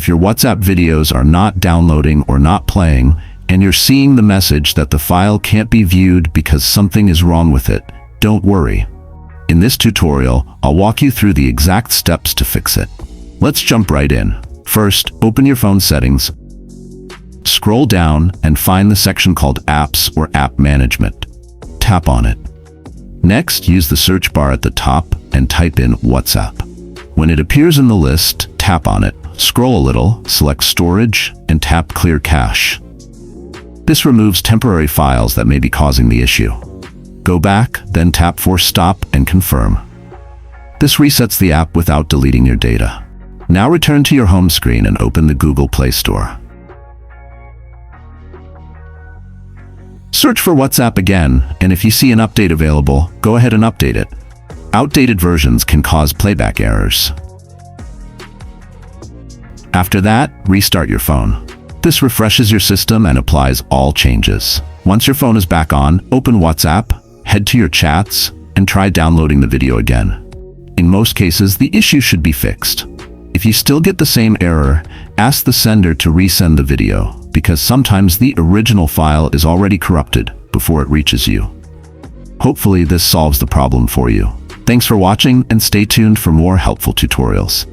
If your WhatsApp videos are not downloading or not playing, and you're seeing the message that the file can't be viewed because something is wrong with it, don't worry. In this tutorial, I'll walk you through the exact steps to fix it. Let's jump right in. First, open your phone settings. Scroll down and find the section called Apps or App Management. Tap on it. Next, use the search bar at the top and type in WhatsApp. When it appears in the list, tap on it. Scroll a little, select Storage, and tap Clear Cache. This removes temporary files that may be causing the issue. Go back, then tap Force Stop and confirm. This resets the app without deleting your data. Now return to your home screen and open the Google Play Store. Search for WhatsApp again, and if you see an update available, go ahead and update it. Outdated versions can cause playback errors. After that, restart your phone. This refreshes your system and applies all changes. Once your phone is back on, open WhatsApp, head to your chats, and try downloading the video again. In most cases, the issue should be fixed. If you still get the same error, ask the sender to resend the video, because sometimes the original file is already corrupted before it reaches you. Hopefully, this solves the problem for you. Thanks for watching, and stay tuned for more helpful tutorials.